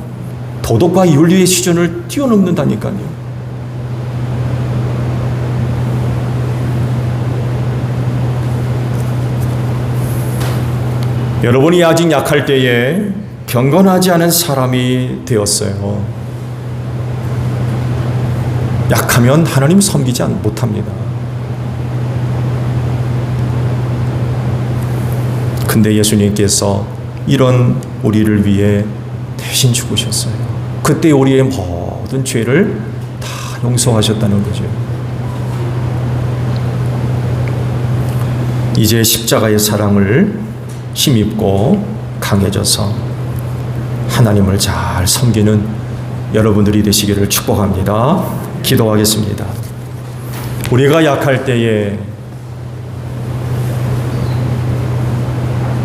도덕과 윤리의 수준을 뛰어넘는다니까요. 여러분이 아직 약할 때에 경건하지 않은 사람이 되었어요. 약하면 하나님 섬기지 못합니다. 근데 예수님께서 이런 우리를 위해 대신 죽으셨어요. 그때 우리의 모든 죄를 다 용서하셨다는 거죠. 이제 십자가의 사랑을 힘입고 강해져서 하나님을 잘 섬기는 여러분들이 되시기를 축복합니다. 기도하겠습니다. 우리가 약할 때에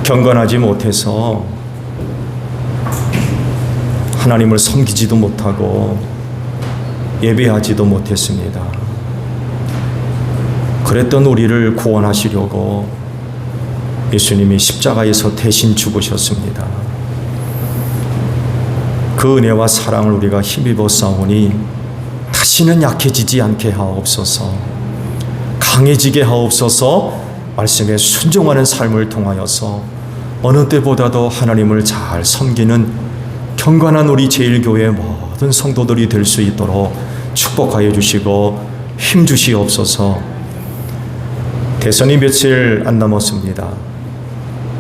경건하지 못해서 하나님을 섬기지도 못하고 예배하지도 못했습니다. 그랬던 우리를 구원하시려고 예수님이 십자가에서 대신 죽으셨습니다. 그 은혜와 사랑을 우리가 힘입어 싸우니 다시는 약해지지 않게 하옵소서, 강해지게 하옵소서, 말씀에 순종하는 삶을 통하여서 어느 때보다도 하나님을 잘 섬기는 경건한 우리 제1교회 모든 성도들이 될 수 있도록 축복하여 주시고 힘 주시옵소서. 대선이 며칠 안 남았습니다.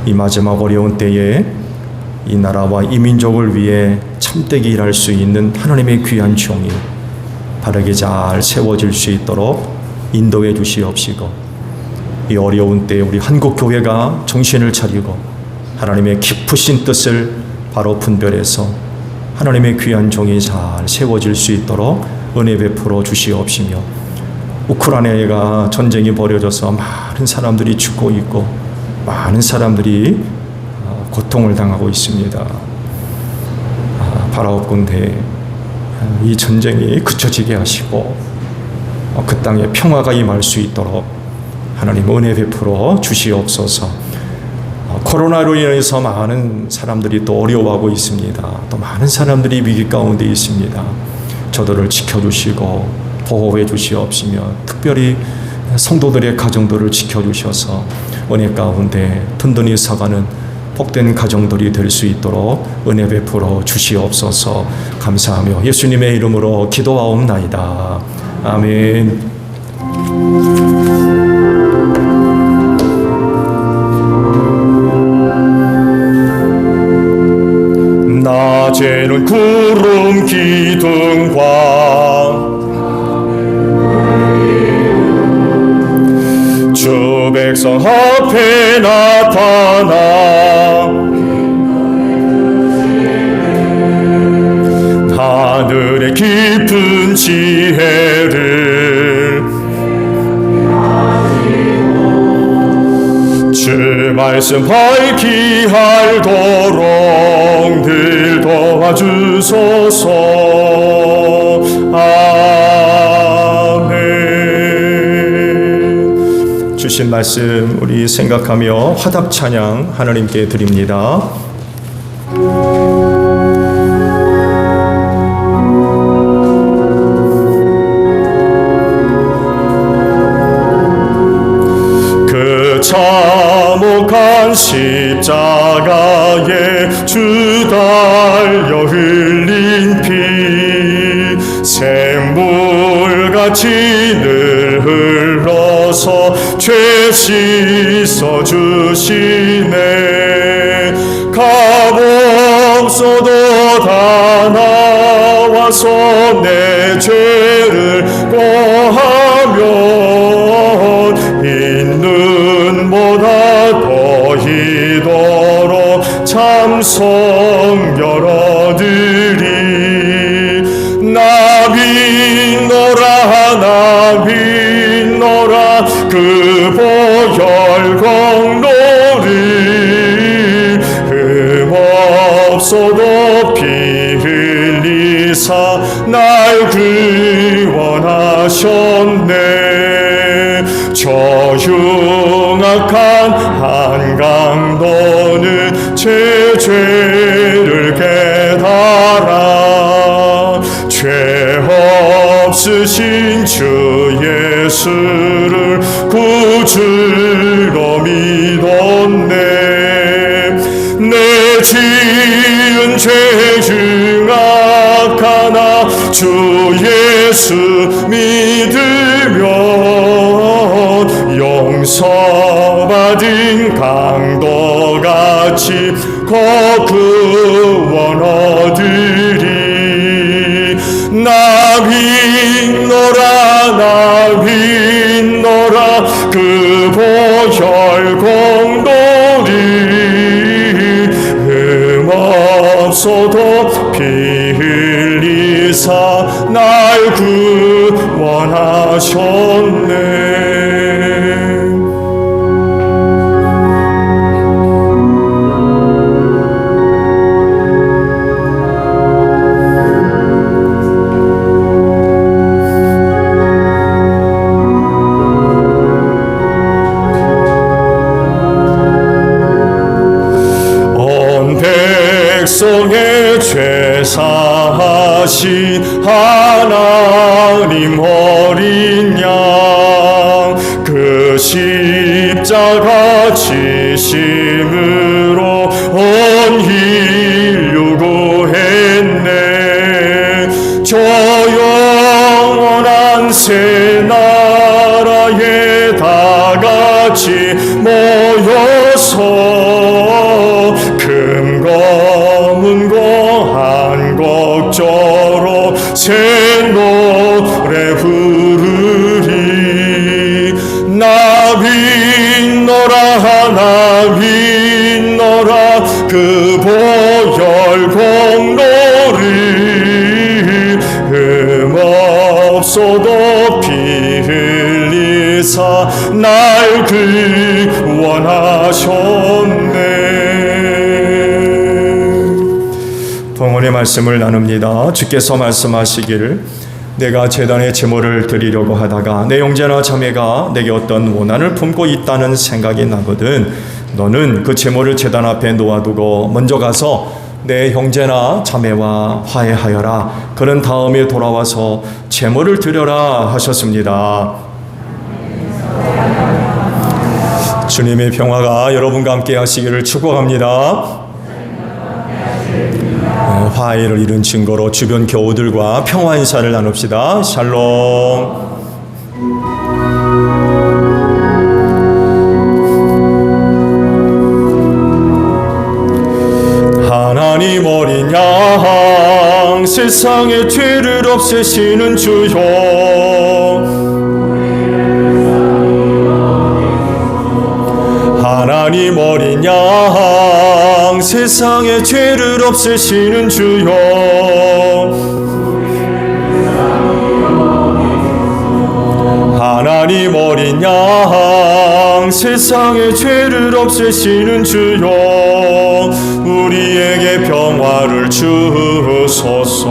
이 마지막 어려운 때에 이 나라와 이 민족을 위해 참되게 일할 수 있는 하나님의 귀한 종이 바르게 잘 세워질 수 있도록 인도해 주시옵시고, 이 어려운 때에 우리 한국교회가 정신을 차리고 하나님의 깊으신 뜻을 바로 분별해서 하나님의 귀한 종이 잘 세워질 수 있도록 은혜 베풀어 주시옵시며, 우크라이나가 전쟁이 벌어져서 많은 사람들이 죽고 있고 많은 사람들이 고통을 당하고 있습니다. 바라옵건대 이 전쟁이 그쳐지게 하시고 그 땅에 평화가 임할 수 있도록 하나님 은혜 베풀어 주시옵소서. 코로나로 인해서 많은 사람들이 또 어려워하고 있습니다. 또 많은 사람들이 위기 가운데 있습니다. 저들을 지켜주시고 보호해 주시옵시며, 특별히 성도들의 가정들을 지켜주셔서 은혜 가운데 든든히 서가는 복된 가정들이 될 수 있도록 은혜 베풀어 주시옵소서. 감사하며 예수님의 이름으로 기도하옵나이다. 아멘. 낮에는 구름 기둥과 주 백성 앞에 나타나 하늘의 깊은 지혜를 주 말씀 밝히 알도록 늘 도와주소서. 아멘. 주신 말씀 우리 생각하며 화답 찬양 하나님께 드립니다. 참혹한 십자가에 주 달려 흘린 피 샘물같이 늘 흘러서 죄 씻어 주시네. 값없어도 다 나와서 내 죄를 고하면 있는 보다 더히도록 참성 열어드리. 나 믿노라 나 믿노라 그 보혈 공로를 흠없어도 피 흘리사 날 구원하셨네. 저 흉악한 한강도는 제 죄를 깨달아 죄 없으신 주 예수를 구주로 믿었네. 내 지은 죄 중 악하나 주 예수 믿으면 용서받은 강도가 없어도 피 흘리사 날 구원하셨네. 백성의 죄 사하신 하나님 어린 양, 그 십자가 지심으로 온 인류 구했네. 저 영원한 새 나라에 다 같이 모여서 금검은 한 곡조로 새 노래 부르리. 나 믿노라 나 믿노라 그 보혈 공로를 흠없어도 피 흘리사 날 구원하셨네. 봉헌의 말씀을 나눕니다. 주께서 말씀하시기를 내가 제단에 제물을 드리려고 하다가 내 형제나 자매가 내게 어떤 원한을 품고 있다는 생각이 나거든 너는 그 제물을 제단 앞에 놓아두고 먼저 가서 내 형제나 자매와 화해하여라. 그런 다음에 돌아와서 제물을 드려라 하셨습니다. 주님의 평화가 여러분과 함께 하시기를 축복합니다. 화해를 이룬 증거로 주변 교우들과 평화 인사를 나눕시다. 샬롬. 하나님 어린 양, 세상의 죄를 없애시는 주여. 하나님 어린 양, 세상의 죄를 없애시는 주여. 하나님 어린 양, 세상의 죄를 없애시는 주여. 우리에게 평화를 주소서.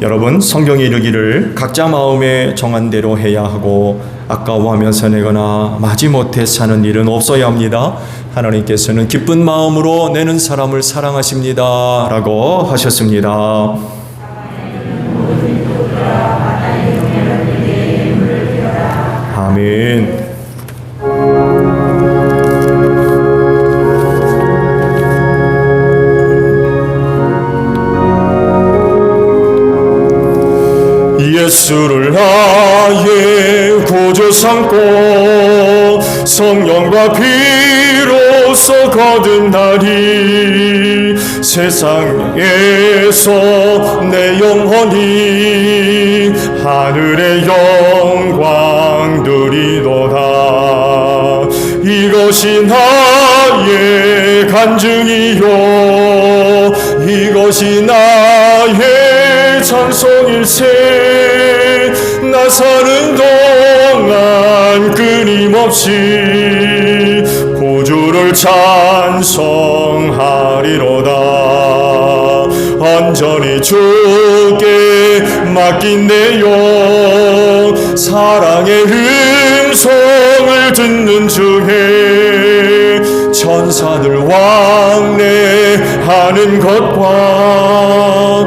여러분, 성경이 이르기를 각자 마음에 정한 대로 해야 하고 아까워하면서 내거나 마지못해 사는 일은 없어야 합니다. 하나님께서는 기쁜 마음으로 내는 사람을 사랑하십니다 라고 하셨습니다. 아멘. 예수를 나의 구주 삼고 성령과 피로써 거듭 날이 세상에서 내 영혼이 하늘의 영광 누리도다. 이것이 나의 간증이요 이것이 나의 찬송일세. 나 사는 동안 끊임없이 구주를 찬송하리로다. 온전히 주께 맡긴 내 영 사랑의 음성을 듣는 중에 천사들 왕래하는 것과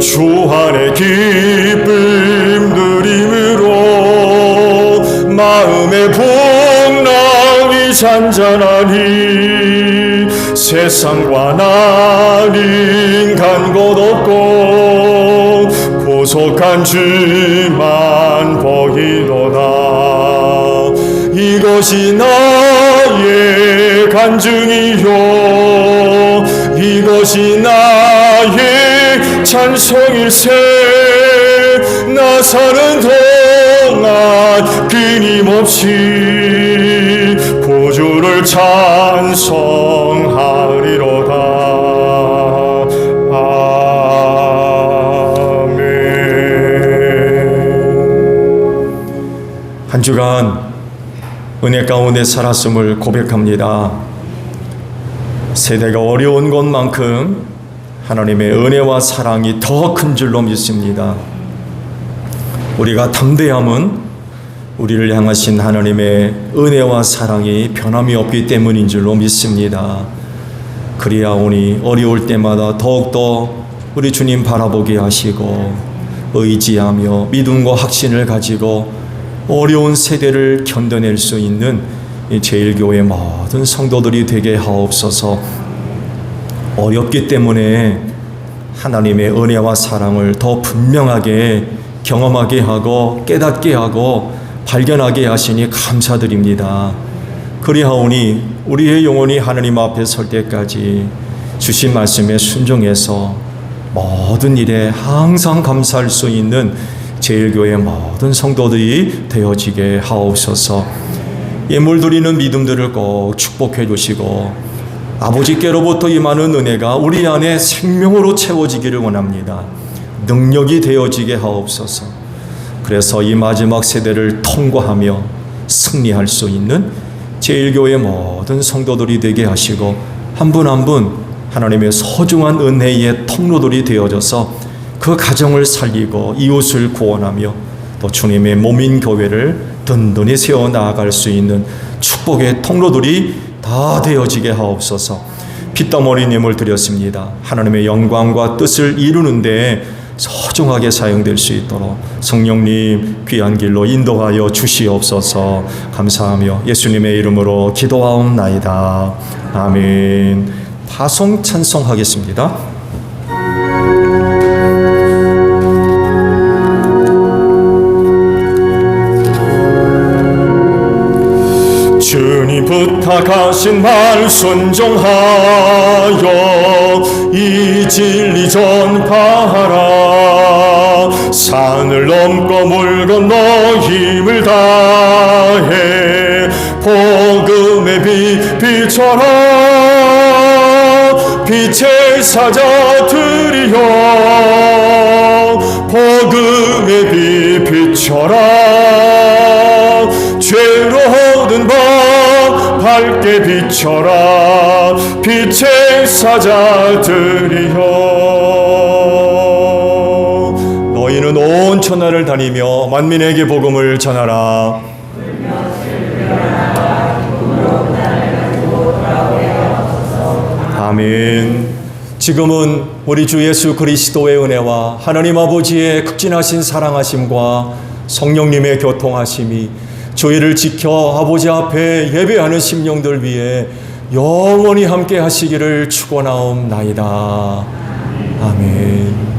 주 안의 기쁨 누림으로 마음의 풍랑이 잔잔하니 세상과 나는 간 곳 없고 고속한 주만 보이도다. 이것이 나의 간증이요 이것이 나의 찬송일세. 나 사는 동안 끊임없이 구주를 찬송하리로다. 아멘. 한 주간 은혜 가운데 살았음을 고백합니다. 세대가 어려운 것만큼 하나님의 은혜와 사랑이 더 큰 줄로 믿습니다. 우리가 담대함은 우리를 향하신 하나님의 은혜와 사랑이 변함이 없기 때문인 줄로 믿습니다. 그리하오니 어려울 때마다 더욱더 우리 주님 바라보게 하시고 의지하며 믿음과 확신을 가지고 어려운 세대를 견뎌낼 수 있는 이 제일교회 모든 성도들이 되게 하옵소서. 어렵기 때문에 하나님의 은혜와 사랑을 더 분명하게 경험하게 하고 깨닫게 하고 발견하게 하시니 감사드립니다. 그리하오니 우리의 영혼이 하나님 앞에 설 때까지 주신 말씀에 순종해서 모든 일에 항상 감사할 수 있는 제일교회 모든 성도들이 되어지게 하옵소서. 예물 드리는 믿음들을 꼭 축복해 주시고 아버지께로부터 임하는 은혜가 우리 안에 생명으로 채워지기를 원합니다. 능력이 되어지게 하옵소서. 그래서 이 마지막 세대를 통과하며 승리할 수 있는 제일교회 모든 성도들이 되게 하시고 한 분 한 분 하나님의 소중한 은혜의 통로들이 되어져서 그 가정을 살리고 이웃을 구원하며 또 주님의 몸인 교회를 든든히 세워 나아갈 수 있는 축복의 통로들이 다 되어지게 하옵소서. 피땀 어린 힘을 드렸습니다. 하나님의 영광과 뜻을 이루는 데 소중하게 사용될 수 있도록 성령님 귀한 길로 인도하여 주시옵소서. 감사하며 예수님의 이름으로 기도하옵나이다. 아멘. 파송 찬송하겠습니다. 주님 부탁하신 말 순종하여 이 진리 전파하라. 산을 넘고 물 건너 힘을 다해 복음의 빛 비춰라. 빛의 사자들이여 복음의 빛 비춰라. 죄로 얻은 바 밝게 비춰라. 빛의 사자들이여 너희는 온 천하를 다니며 만민에게 복음을 전하라. 아멘. 지금은 우리 주 예수 그리스도의 은혜와 하나님 아버지의 극진하신 사랑하심과 성령님의 교통하심이 저희를 지켜 아버지 앞에 예배하는 심령들 위해 영원히 함께 하시기를 축원하옵나이다. 아멘.